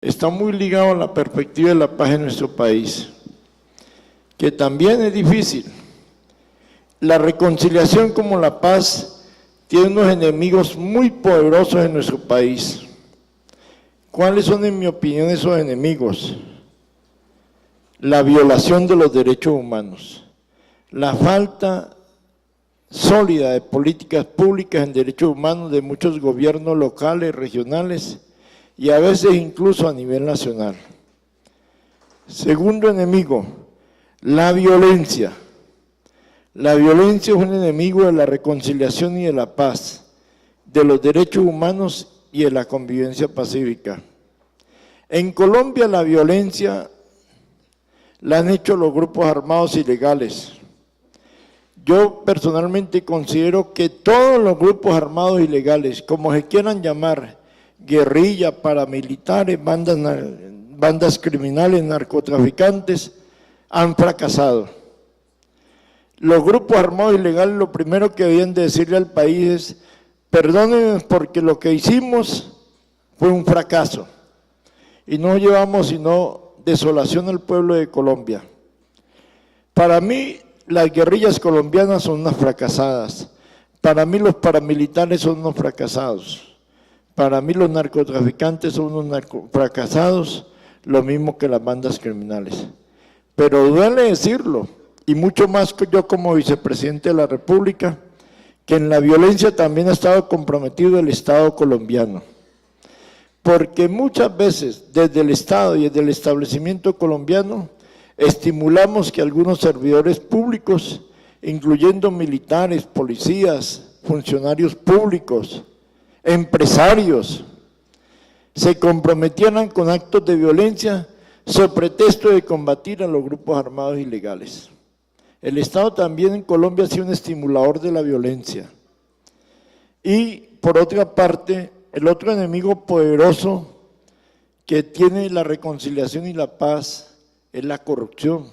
está muy ligado a la perspectiva de la paz en nuestro país, que también es difícil. La reconciliación como la paz tiene unos enemigos muy poderosos en nuestro país. ¿Cuáles son, en mi opinión, esos enemigos? La violación de los derechos humanos, la falta sólida de políticas públicas en derechos humanos de muchos gobiernos locales, regionales y a veces incluso a nivel nacional. Segundo enemigo, la violencia. La violencia es un enemigo de la reconciliación y de la paz, de los derechos humanos y de la convivencia pacífica. En Colombia la violencia la han hecho los grupos armados ilegales. Yo personalmente considero que todos los grupos armados ilegales, como se quieran llamar, guerrilla, paramilitares, bandas criminales, narcotraficantes, han fracasado. Los grupos armados ilegales lo primero que debían de decirle al país es: perdónenme porque lo que hicimos fue un fracaso y no llevamos sino desolación al pueblo de Colombia. Para mí las guerrillas colombianas son unas fracasadas, para mí los paramilitares son unos fracasados, para mí los narcotraficantes son unos fracasados, lo mismo que las bandas criminales. Pero duele decirlo, y mucho más que yo como vicepresidente de la República, que en la violencia también ha estado comprometido el Estado colombiano. Porque muchas veces desde el Estado y desde el establecimiento colombiano estimulamos que algunos servidores públicos, incluyendo militares, policías, funcionarios públicos, empresarios, se comprometieran con actos de violencia sobre pretexto de combatir a los grupos armados ilegales. El Estado también en Colombia ha sido un estimulador de la violencia. Y por otra parte, el otro enemigo poderoso que tiene la reconciliación y la paz es la corrupción.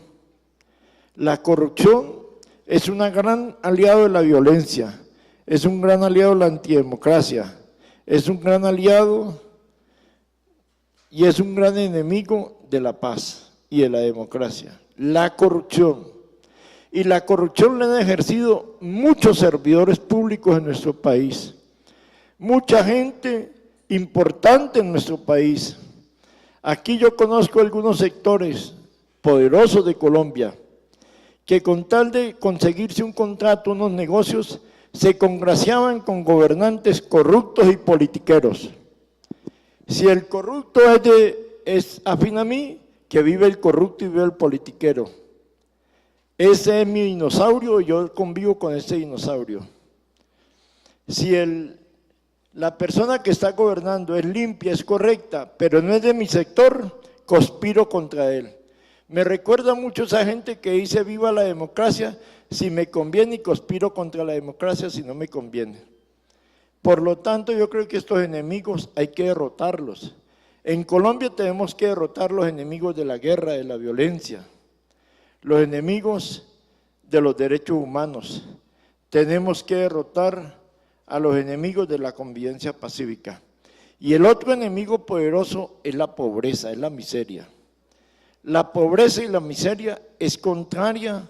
La corrupción es un gran aliado de la violencia, es un gran aliado de la antidemocracia, es un gran aliado y es un gran enemigo de la paz y de la democracia. La corrupción. Y la corrupción la han ejercido muchos servidores públicos en nuestro país, mucha gente importante en nuestro país. Aquí yo conozco algunos sectores poderosos de Colombia que con tal de conseguirse un contrato, unos negocios, se congraciaban con gobernantes corruptos y politiqueros. Si el corrupto es afín a mí, que vive el corrupto y vive el politiquero. Ese es mi dinosaurio y yo convivo con ese dinosaurio. Si la persona que está gobernando es limpia, es correcta, pero no es de mi sector, conspiro contra él. Me recuerda mucho esa gente que dice viva la democracia si me conviene y conspiro contra la democracia si no me conviene. Por lo tanto, yo creo que estos enemigos hay que derrotarlos. En Colombia tenemos que derrotar los enemigos de la guerra, de la violencia, los enemigos de los derechos humanos. Tenemos que derrotar a los enemigos de la convivencia pacífica. Y el otro enemigo poderoso es la pobreza, es la miseria. La pobreza y la miseria es contraria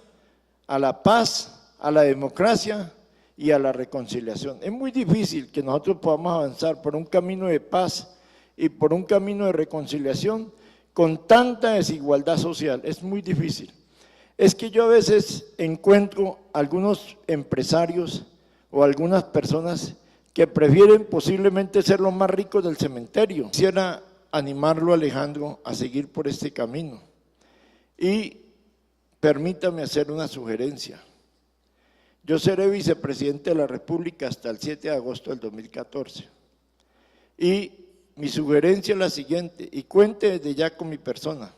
a la paz, a la democracia y a la reconciliación. Es muy difícil que nosotros podamos avanzar por un camino de paz y por un camino de reconciliación con tanta desigualdad social, es muy difícil. Es que yo a veces encuentro algunos empresarios o algunas personas que prefieren posiblemente ser los más ricos del cementerio. Quisiera animarlo, Alejandro, a seguir por este camino. Y permítame hacer una sugerencia. Yo seré vicepresidente de la República hasta el 7 de agosto del 2014. Y mi sugerencia es la siguiente, y cuente desde ya con mi persona,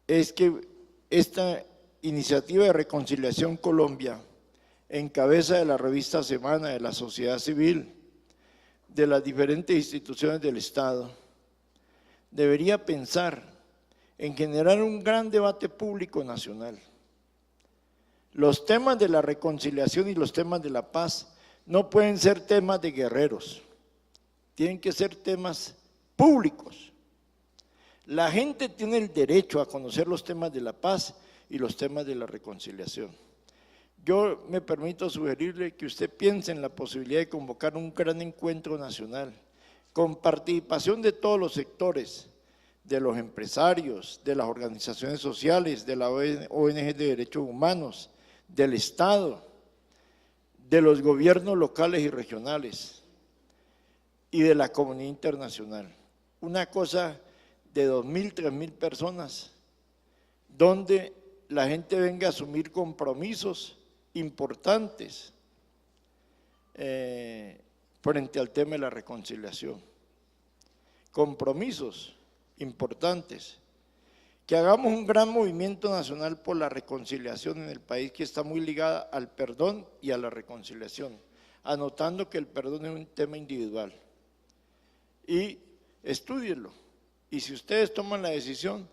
es que esta iniciativa de Reconciliación Colombia, en cabeza de la revista Semana, de la sociedad civil, de las diferentes instituciones del Estado, debería pensar en generar un gran debate público nacional. Los temas de la reconciliación y los temas de la paz no pueden ser temas de guerreros, tienen que ser temas públicos, La gente tiene el derecho a conocer los temas de la paz y los temas de la reconciliación. Yo me permito sugerirle que usted piense en la posibilidad de convocar un gran encuentro nacional con participación de todos los sectores, de los empresarios, de las organizaciones sociales, de la ONG de Derechos Humanos, del Estado, de los gobiernos locales y regionales y de la comunidad internacional. Una cosa de 2.000, 3.000 personas, donde la gente venga a asumir compromisos importantes frente al tema de la reconciliación. Compromisos importantes. Que hagamos un gran movimiento nacional por la reconciliación en el país, que está muy ligada al perdón y a la reconciliación, anotando que el perdón es un tema individual. Y estúdienlo. Y si ustedes toman la decisión,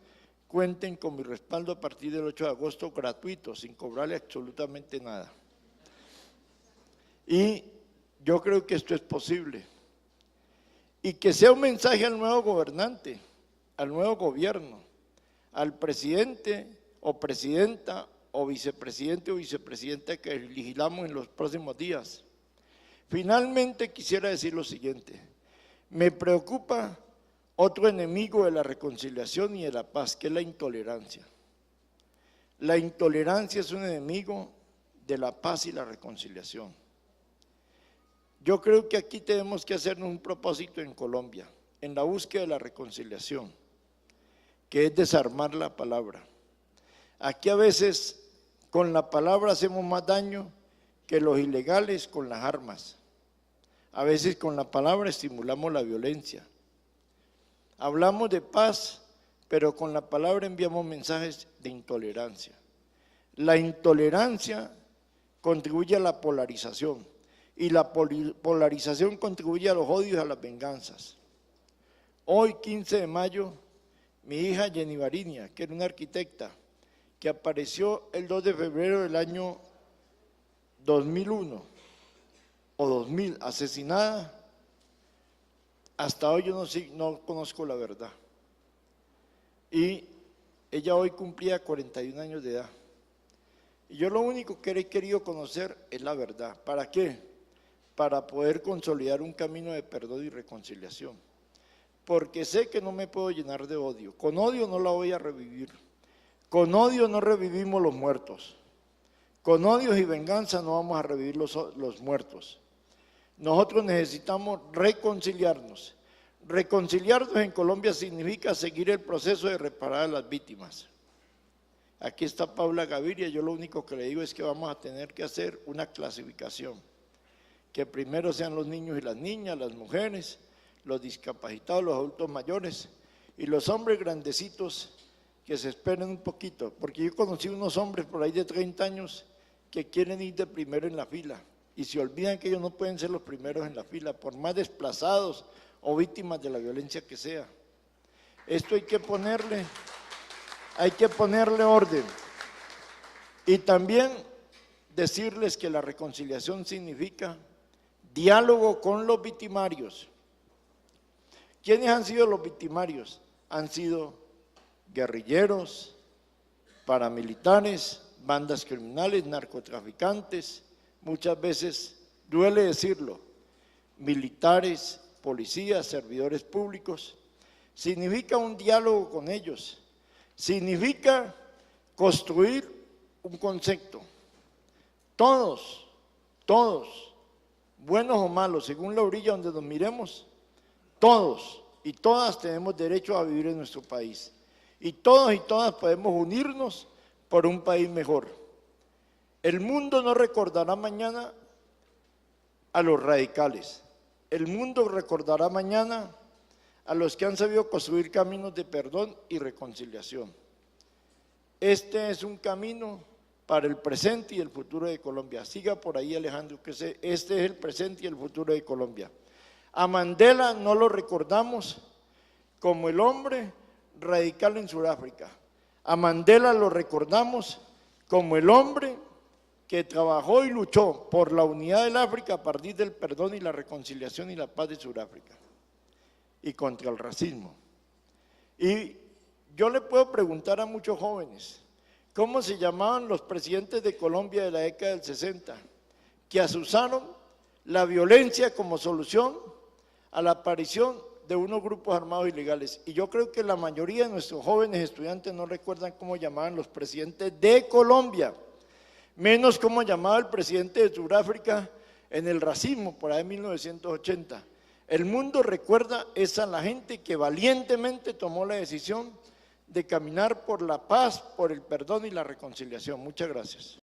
cuenten con mi respaldo a partir del 8 de agosto gratuito, sin cobrarle absolutamente nada. Y yo creo que esto es posible. Y que sea un mensaje al nuevo gobernante, al nuevo gobierno, al presidente o presidenta o vicepresidente o vicepresidenta que legislamos en los próximos días. Finalmente quisiera decir lo siguiente: me preocupa otro enemigo de la reconciliación y de la paz, que es la intolerancia. La intolerancia es un enemigo de la paz y la reconciliación. Yo creo que aquí tenemos que hacernos un propósito en Colombia, en la búsqueda de la reconciliación, que es desarmar la palabra. Aquí a veces con la palabra hacemos más daño que los ilegales con las armas. A veces con la palabra estimulamos la violencia. Hablamos de paz, pero con la palabra enviamos mensajes de intolerancia. La intolerancia contribuye a la polarización y la polarización contribuye a los odios y a las venganzas. Hoy, 15 de mayo, mi hija Jenny Bariña, que era una arquitecta, que apareció el 2 de febrero del año 2001 o 2000, asesinada. Hasta hoy yo no conozco la verdad. Y ella hoy cumplía 41 años de edad. Y yo lo único que he querido conocer es la verdad. ¿Para qué? Para poder consolidar un camino de perdón y reconciliación. Porque sé que no me puedo llenar de odio. Con odio no la voy a revivir. Con odio no revivimos los muertos. Con odios y venganza no vamos a revivir los muertos. Nosotros necesitamos reconciliarnos. Reconciliarnos en Colombia significa seguir el proceso de reparar a las víctimas. Aquí está Paula Gaviria, yo lo único que le digo es que vamos a tener que hacer una clasificación. Que primero sean los niños y las niñas, las mujeres, los discapacitados, los adultos mayores y los hombres grandecitos que se esperen un poquito. Porque yo conocí unos hombres por ahí de 30 años que quieren ir de primero en la fila. Y se olvidan que ellos no pueden ser los primeros en la fila, por más desplazados o víctimas de la violencia que sea. Esto hay que ponerle orden. Y también decirles que la reconciliación significa diálogo con los victimarios. ¿Quiénes han sido los victimarios? Han sido guerrilleros, paramilitares, bandas criminales, narcotraficantes. Muchas veces, duele decirlo, militares, policías, servidores públicos. Significa un diálogo con ellos, significa construir un concepto. Todos, buenos o malos, según la orilla donde nos miremos, todos y todas tenemos derecho a vivir en nuestro país. Y todos y todas podemos unirnos por un país mejor. El mundo no recordará mañana a los radicales. El mundo recordará mañana a los que han sabido construir caminos de perdón y reconciliación. Este es un camino para el presente y el futuro de Colombia. Siga por ahí, Alejandro, que este es el presente y el futuro de Colombia. A Mandela no lo recordamos como el hombre radical en Sudáfrica. A Mandela lo recordamos como el hombre que trabajó y luchó por la unidad del África a partir del perdón y la reconciliación y la paz de Sudáfrica y contra el racismo. Y Yo le puedo preguntar a muchos jóvenes, ¿cómo se llamaban los presidentes de Colombia de la década del 60? Que asusaron la violencia como solución a la aparición de unos grupos armados ilegales. Y yo creo que la mayoría de nuestros jóvenes estudiantes no recuerdan cómo llamaban los presidentes de Colombia, menos cómo llamaba el presidente de Sudáfrica en el racismo, por ahí en 1980. El mundo recuerda es a la gente que valientemente tomó la decisión de caminar por la paz, por el perdón y la reconciliación. Muchas gracias.